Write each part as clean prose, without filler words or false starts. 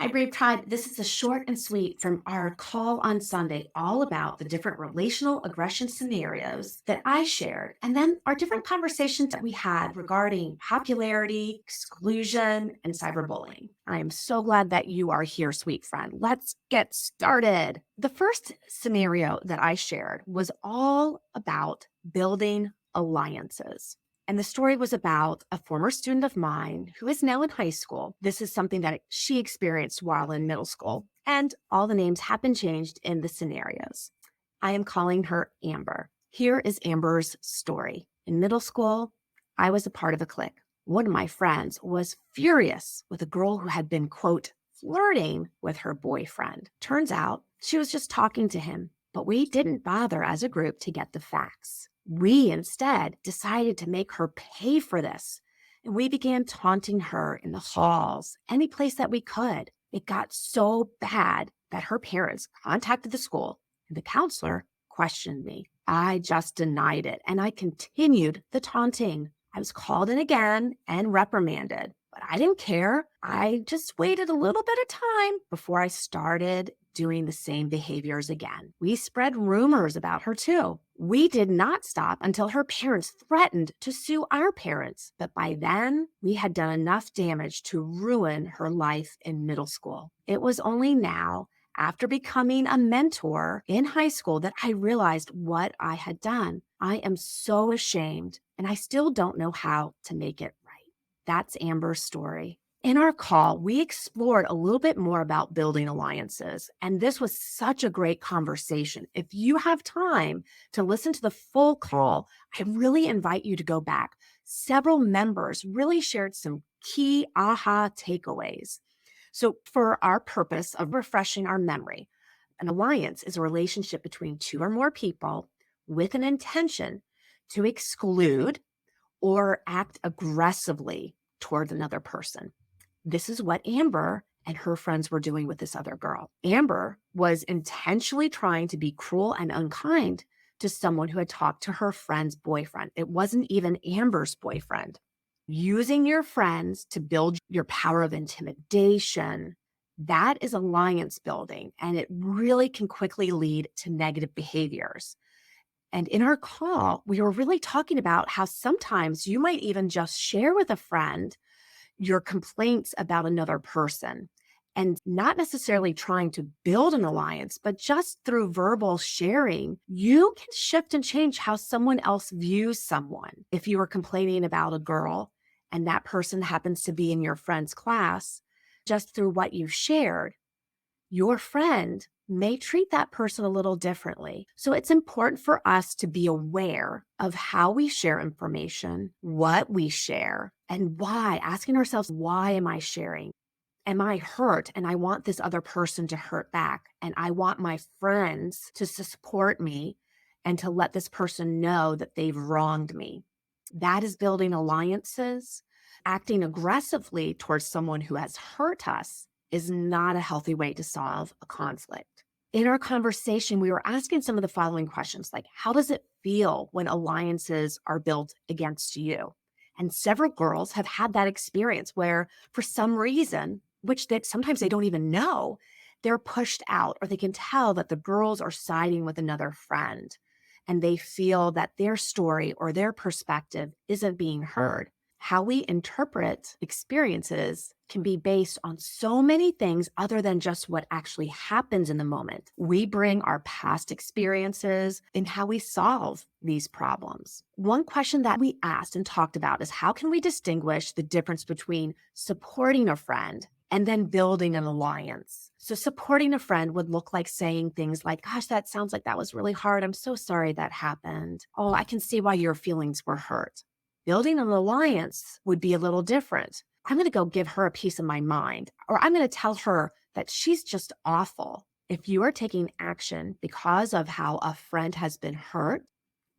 Hi, Brave Tribe. This is a short and sweet from our call on Sunday, all about the different relational aggression scenarios that I shared, and then our different conversations that we had regarding popularity, exclusion, and cyberbullying. I am so glad that you are here, sweet friend. Let's get started. The first scenario that I shared was all about building alliances. And the story was about a former student of mine who is now in high school. This is something that she experienced while in middle school. And all the names have been changed in the scenarios. I am calling her Amber. Here is Amber's story. In middle school, I was a part of a clique. One of my friends was furious with a girl who had been, quote, flirting with her boyfriend. Turns out she was just talking to him, but we didn't bother as a group to get the facts. We instead decided to make her pay for this, and we began taunting her in the halls, any place that we could. It got so bad that her parents contacted the school, and the counselor questioned me. I just denied it, and I continued the taunting. I was called in again and reprimanded, but I didn't care. I just waited a little bit of time before I started doing the same behaviors again. We spread rumors about her too. We did not stop until her parents threatened to sue our parents. But by then, we had done enough damage to ruin her life in middle school. It was only now, after becoming a mentor in high school, that I realized what I had done. I am so ashamed, and I still don't know how to make it right. That's Amber's story. In our call, we explored a little bit more about building alliances, and this was such a great conversation. If you have time to listen to the full call, I really invite you to go back. Several members really shared some key aha takeaways. So, for our purpose of refreshing our memory, an alliance is a relationship between two or more people with an intention to exclude or act aggressively toward another person. This is what Amber and her friends were doing with this other girl. Amber was intentionally trying to be cruel and unkind to someone who had talked to her friend's boyfriend. It wasn't even Amber's boyfriend. Using your friends to build your power of intimidation, that is alliance building, and it really can quickly lead to negative behaviors. And in our call, we were really talking about how sometimes you might even just share with a friend your complaints about another person, and not necessarily trying to build an alliance, but just through verbal sharing, you can shift and change how someone else views someone. If you were complaining about a girl and that person happens to be in your friend's class, just through what you shared, your friend may treat that person a little differently. So it's important for us to be aware of how we share information, what we share, and why. Asking ourselves, why am I sharing? Am I hurt and I want this other person to hurt back? And I want my friends to support me and to let this person know that they've wronged me. That is building alliances. Acting aggressively towards someone who has hurt us is not a healthy way to solve a conflict. In our conversation, we were asking some of the following questions, like, how does it feel when alliances are built against you? And several girls have had that experience where, for some reason, which that sometimes they don't even know, they're pushed out, or they can tell that the girls are siding with another friend, and they feel that their story or their perspective isn't being heard. How we interpret experiences can be based on so many things other than just what actually happens in the moment. We bring our past experiences in how we solve these problems. One question that we asked and talked about is, how can we distinguish the difference between supporting a friend and then building an alliance? So supporting a friend would look like saying things like, gosh, that sounds like that was really hard. I'm so sorry that happened. Oh, I can see why your feelings were hurt. Building an alliance would be a little different. I'm going to go give her a piece of my mind, or I'm going to tell her that she's just awful. If you are taking action because of how a friend has been hurt,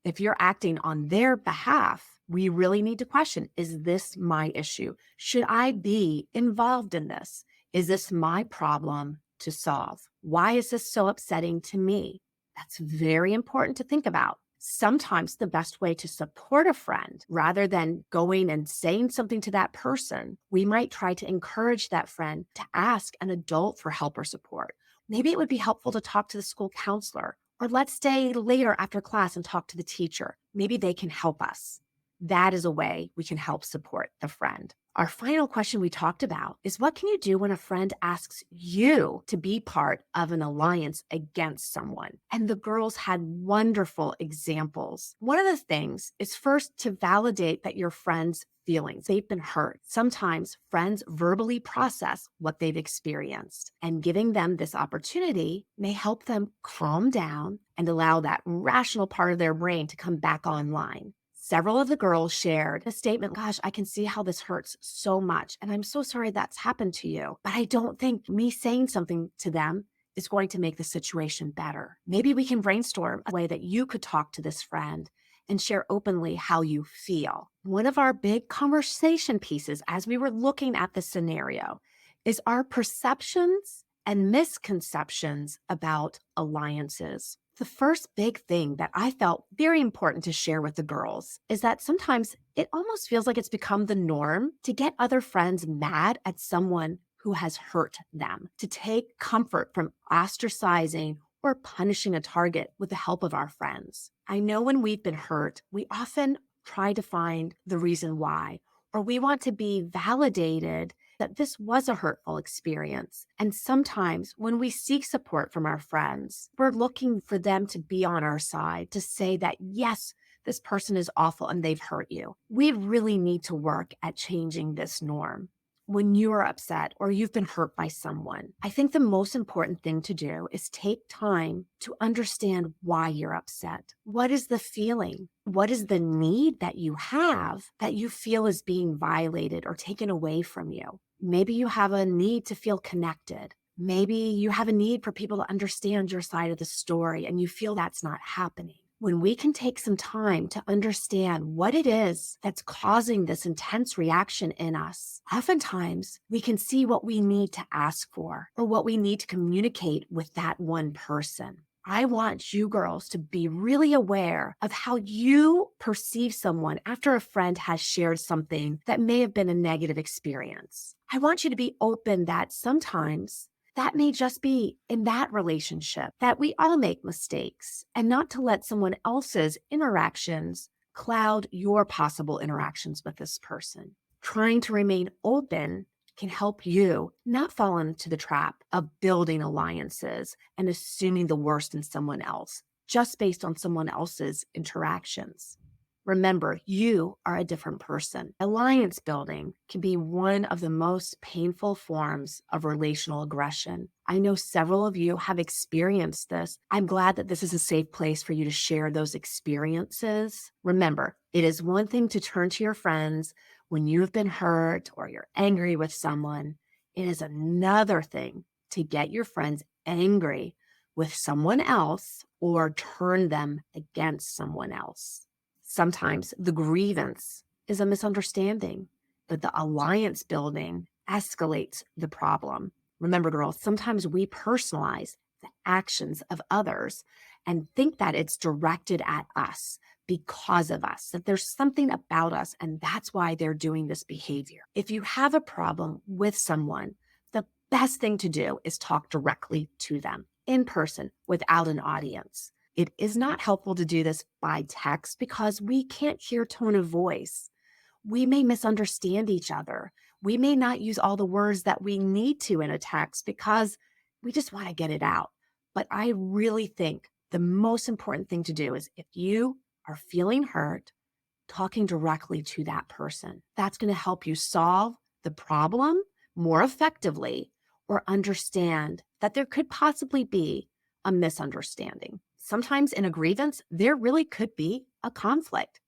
if you're acting on their behalf, we really need to question, is this my issue? Should I be involved in this? Is this my problem to solve? Why is this so upsetting to me? That's very important to think about. Sometimes the best way to support a friend, rather than going and saying something to that person, we might try to encourage that friend to ask an adult for help or support. Maybe it would be helpful to talk to the school counselor, or let's stay later after class and talk to the teacher. Maybe they can help us. That is a way we can help support the friend. Our final question we talked about is, what can you do when a friend asks you to be part of an alliance against someone? And the girls had wonderful examples. One of the things is first to validate that your friend's feelings. They've been hurt. Sometimes friends verbally process what they've experienced, and giving them this opportunity may help them calm down and allow that rational part of their brain to come back online. Several of the girls shared a statement, gosh, I can see how this hurts so much. And I'm so sorry that's happened to you. But I don't think me saying something to them is going to make the situation better. Maybe we can brainstorm a way that you could talk to this friend and share openly how you feel. One of our big conversation pieces as we were looking at the scenario is our perceptions and misconceptions about alliances. The first big thing that I felt very important to share with the girls is that sometimes it almost feels like it's become the norm to get other friends mad at someone who has hurt them, to take comfort from ostracizing or punishing a target with the help of our friends. I know when we've been hurt, we often try to find the reason why, or we want to be validated that this was a hurtful experience. And sometimes when we seek support from our friends, we're looking for them to be on our side, to say that, yes, this person is awful and they've hurt you. We really need to work at changing this norm. When you're upset or you've been hurt by someone, I think the most important thing to do is take time to understand why you're upset. What is the feeling? What is the need that you have that you feel is being violated or taken away from you? Maybe you have a need to feel connected. Maybe you have a need for people to understand your side of the story and you feel that's not happening. When we can take some time to understand what it is that's causing this intense reaction in us, oftentimes we can see what we need to ask for or what we need to communicate with that one person. I want you girls to be really aware of how you perceive someone after a friend has shared something that may have been a negative experience. I want you to be open that sometimes that may just be in that relationship that we all make mistakes, and not to let someone else's interactions cloud your possible interactions with this person. Trying to remain open can help you not fall into the trap of building alliances and assuming the worst in someone else just based on someone else's interactions. Remember, you are a different person. Alliance building can be one of the most painful forms of relational aggression. I know several of you have experienced this. I'm glad that this is a safe place for you to share those experiences. Remember, it is one thing to turn to your friends when you've been hurt or you're angry with someone. It is another thing to get your friends angry with someone else or turn them against someone else. Sometimes the grievance is a misunderstanding, but the alliance building escalates the problem. Remember, girls, sometimes we personalize the actions of others and think that it's directed at us because of us, that there's something about us, and that's why they're doing this behavior. If you have a problem with someone, the best thing to do is talk directly to them in person without an audience. It is not helpful to do this by text because we can't hear tone of voice. We may misunderstand each other. We may not use all the words that we need to in a text because we just want to get it out. But I really think the most important thing to do is, if you are feeling hurt, talking directly to that person. That's going to help you solve the problem more effectively or understand that there could possibly be a misunderstanding. Sometimes in a grievance, there really could be a conflict,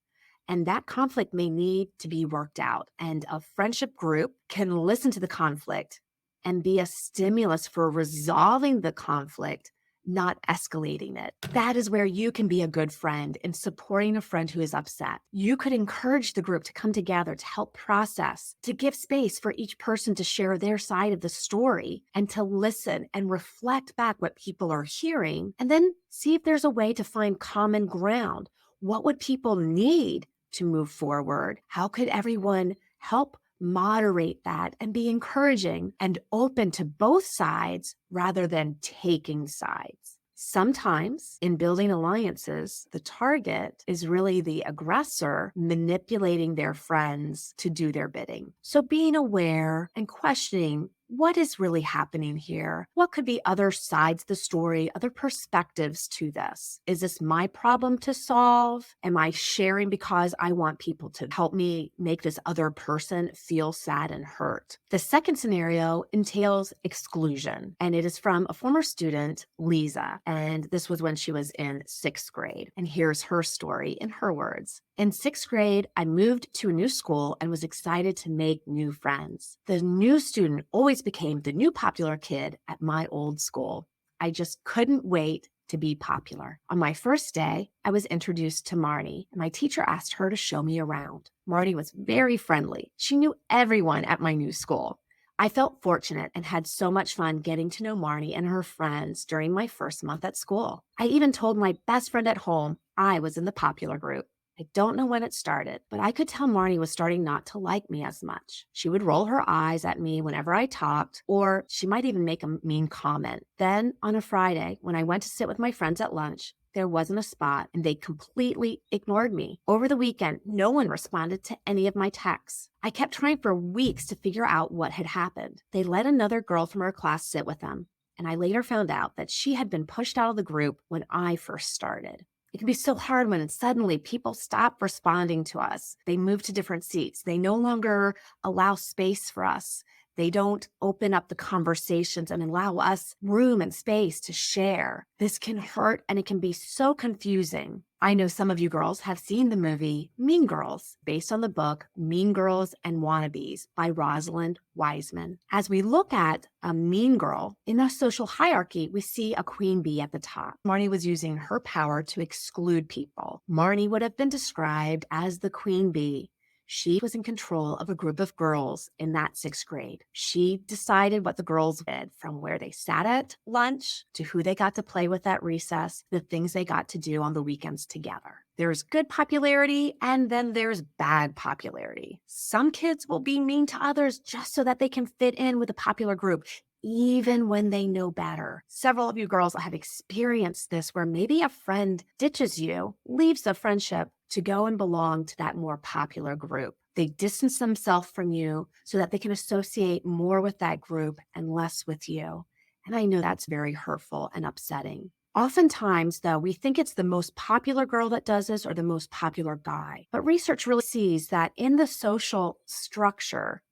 and that conflict may need to be worked out. And a friendship group can listen to the conflict and be a stimulus for resolving the conflict, not escalating it. That is where you can be a good friend in supporting a friend who is upset. You could encourage the group to come together to help process, to give space for each person to share their side of the story and to listen and reflect back what people are hearing, and then see if there's a way to find common ground What would people need to move forward? How could everyone help moderate that and be encouraging and open to both sides rather than taking sides? Sometimes in building alliances, the target is really the aggressor manipulating their friends to do their bidding. So being aware and questioning what is really happening here? What could be other sides of the story, other perspectives to this? Is this my problem to solve? Am I sharing because I want people to help me make this other person feel sad and hurt? The second scenario entails exclusion, and it is from a former student, Lisa, and this was when she was in sixth grade. And here's her story in her words. In sixth grade, I moved to a new school and was excited to make new friends. The new student always became the new popular kid at my old school. I just couldn't wait to be popular. On my first day, I was introduced to Marnie, and my teacher asked her to show me around. Marnie was very friendly. She knew everyone at my new school. I felt fortunate and had so much fun getting to know Marnie and her friends during my first month at school. I even told my best friend at home I was in the popular group. I don't know when it started, but I could tell Marnie was starting not to like me as much. She would roll her eyes at me whenever I talked, or she might even make a mean comment. Then on a Friday, when I went to sit with my friends at lunch, there wasn't a spot and they completely ignored me. Over the weekend, no one responded to any of my texts. I kept trying for weeks to figure out what had happened. They let another girl from our class sit with them, and I later found out that she had been pushed out of the group when I first started. It can be so hard when suddenly people stop responding to us. They move to different seats. They no longer allow space for us. They don't open up the conversations and allow us room and space to share. This can hurt and it can be so confusing. I know some of you girls have seen the movie Mean Girls, based on the book Mean Girls and Wannabes by Rosalind Wiseman. As we look at a mean girl in a social hierarchy, we see a queen bee at the top. Marnie was using her power to exclude people. Marnie would have been described as the queen bee. She was in control of a group of girls in that sixth grade. She decided what the girls did, from where they sat at lunch to who they got to play with at recess, the things they got to do on the weekends together. There's good popularity and then there's bad popularity. Some kids will be mean to others just so that they can fit in with a popular group, even when they know better. Several of you girls have experienced this, where maybe a friend ditches you, leaves the friendship to go and belong to that more popular group. They distance themselves from you so that they can associate more with that group and less with you. And I know that's very hurtful and upsetting. Oftentimes, though, we think it's the most popular girl that does this or the most popular guy. But research really sees that in the social structure,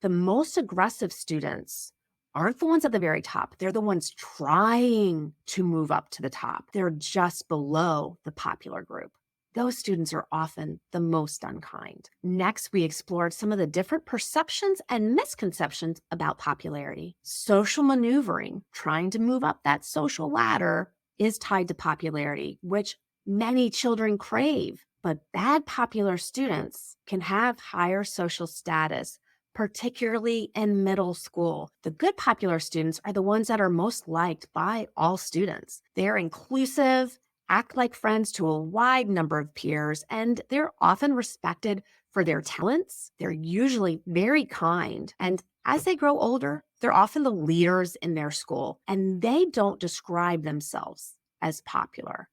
the most aggressive students aren't the ones at the very top. They're the ones trying to move up to the top. They're just below the popular group. Those students are often the most unkind. Next, we explored some of the different perceptions and misconceptions about popularity. Social maneuvering, trying to move up that social ladder, is tied to popularity, which many children crave. But bad popular students can have higher social status, particularly in middle school. The good popular students are the ones that are most liked by all students. They're inclusive, act like friends to a wide number of peers, and they're often respected for their talents. They're usually very kind, and as they grow older, they're often the leaders in their school, and they don't describe themselves as popular.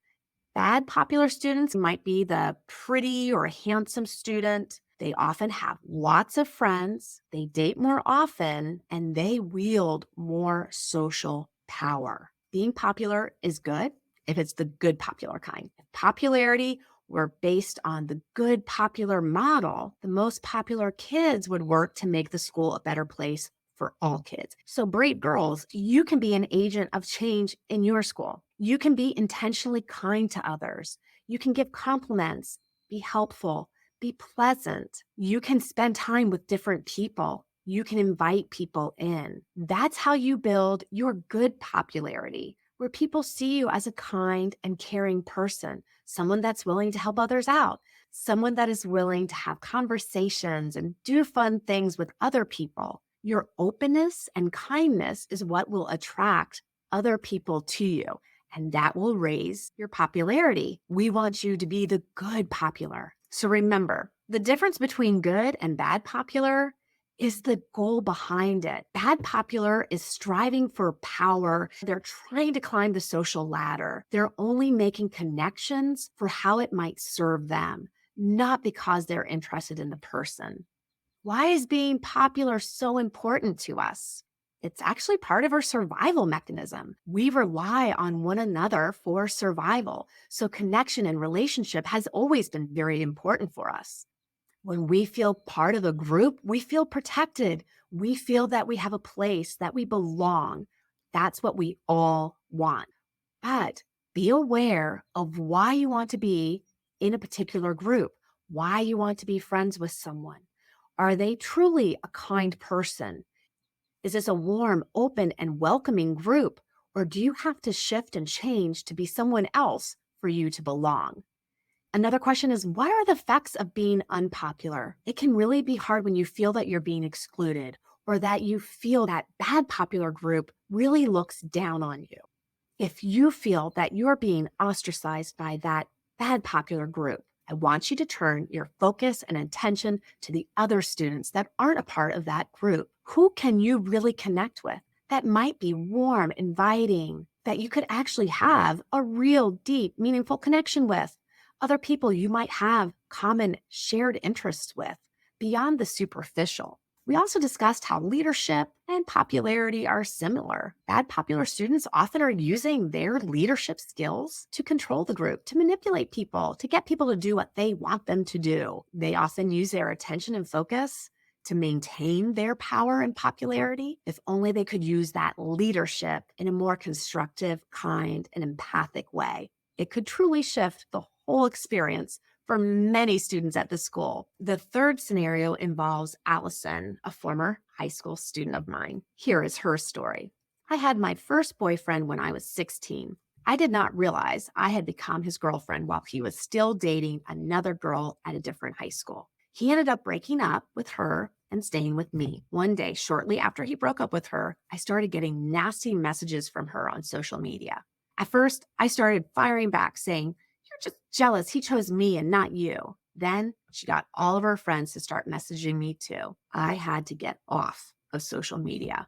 Bad popular students might be the pretty or handsome student. They often have lots of friends, they date more often, and they wield more social power. Being popular is good if it's the good popular kind. If popularity were based on the good popular model, the most popular kids would work to make the school a better place for all kids. So brave girls, you can be an agent of change in your school. You can be intentionally kind to others. You can give compliments, be helpful, be pleasant. You can spend time with different people. You can invite people in. That's how you build your good popularity, where people see you as a kind and caring person, someone that's willing to help others out, someone that is willing to have conversations and do fun things with other people. Your openness and kindness is what will attract other people to you. and that will raise your popularity. We want you to be the good popular. So remember, the difference between good and bad popular is the goal behind it. Bad popular is striving for power. They're trying to climb the social ladder. They're only making connections for how it might serve them, not because they're interested in the person. Why is being popular so important to us? It's actually part of our survival mechanism. We rely on one another for survival. So connection and relationship has always been very important for us. When we feel part of a group, we feel protected. We feel that we have a place, that we belong. That's what we all want. But be aware of why you want to be in a particular group, why you want to be friends with someone. Are they truly a kind person? Is this a warm, open, and welcoming group? Or do you have to shift and change to be someone else for you to belong? Another question is, what are the effects of being unpopular? It can really be hard when you feel that you're being excluded or that you feel that bad popular group really looks down on you. If you feel that you're being ostracized by that bad popular group, I want you to turn your focus and attention to the other students that aren't a part of that group. Who can you really connect with that might be warm, inviting, that you could actually have a real, deep, meaningful connection with? Other people you might have common shared interests with beyond the superficial. We also discussed how leadership and popularity are similar. Bad popular students often are using their leadership skills to control the group, to manipulate people, to get people to do what they want them to do. They often use their attention and focus to maintain their power and popularity. If only they could use that leadership in a more constructive, kind, and empathic way, it could truly shift the whole experience for many students at the school. The third scenario involves Allison, a former high school student of mine. Here is her story. I had my first boyfriend when I was 16. I did not realize I had become his girlfriend while he was still dating another girl at a different high school. He ended up breaking up with her and staying with me. One day, shortly after he broke up with her, I started getting nasty messages from her on social media. At first, I started firing back saying, "You're just jealous. He chose me and not you." Then she got all of her friends to start messaging me too. I had to get off of social media.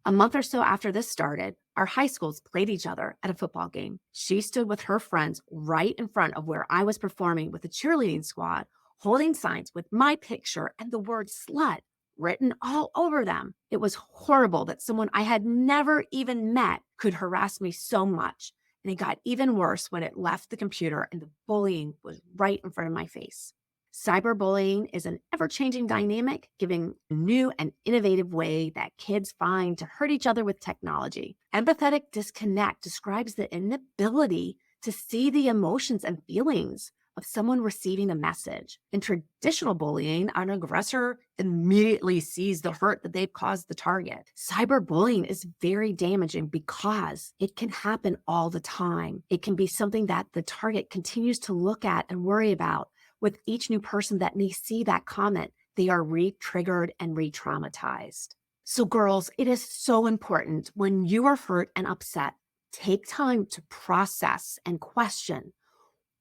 A month or so after this started, our high schools played each other at a football game. She stood with her friends right in front of where I was performing with the cheerleading squad, holding signs with my picture and the word slut written all over them. It was horrible that someone I had never even met could harass me so much. And it got even worse when it left the computer and the bullying was right in front of my face. Cyberbullying is an ever-changing dynamic, giving a new and innovative way that kids find to hurt each other with technology. Empathetic disconnect describes the inability to see the emotions and feelings of someone receiving a message. In traditional bullying, an aggressor immediately sees the hurt that they've caused the target. Cyberbullying is very damaging because it can happen all the time. It can be something that the target continues to look at and worry about. With each new person that may see that comment, they are re-triggered and re-traumatized. So girls, it is so important when you are hurt and upset, take time to process and question,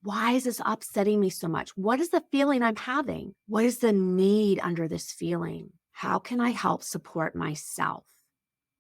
why is this upsetting me so much? What is the feeling I'm having? What is the need under this feeling? How can I help support myself?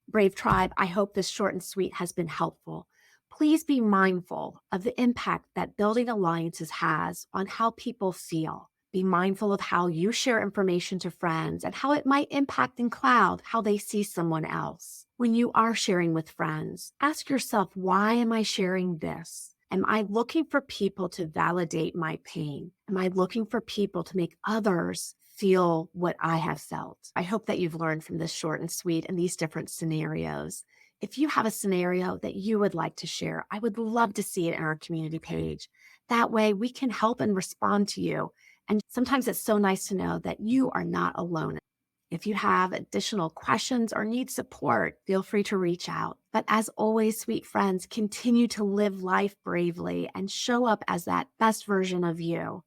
Brave Tribe, I hope this short and sweet has been helpful. Please be mindful of the impact that building alliances has on how people feel. Be mindful of how you share information to friends and how it might impact in cloud how they see someone else. When you are sharing with friends, ask yourself, why am I sharing this? Am I looking for people to validate my pain? Am I looking for people to make others feel what I have felt? I hope that you've learned from this short and sweet and these different scenarios. If you have a scenario that you would like to share, I would love to see it in our community page. That way we can help and respond to you. And sometimes it's so nice to know that you are not alone. If you have additional questions or need support, feel free to reach out. But as always, sweet friends, continue to live life bravely and show up as that best version of you.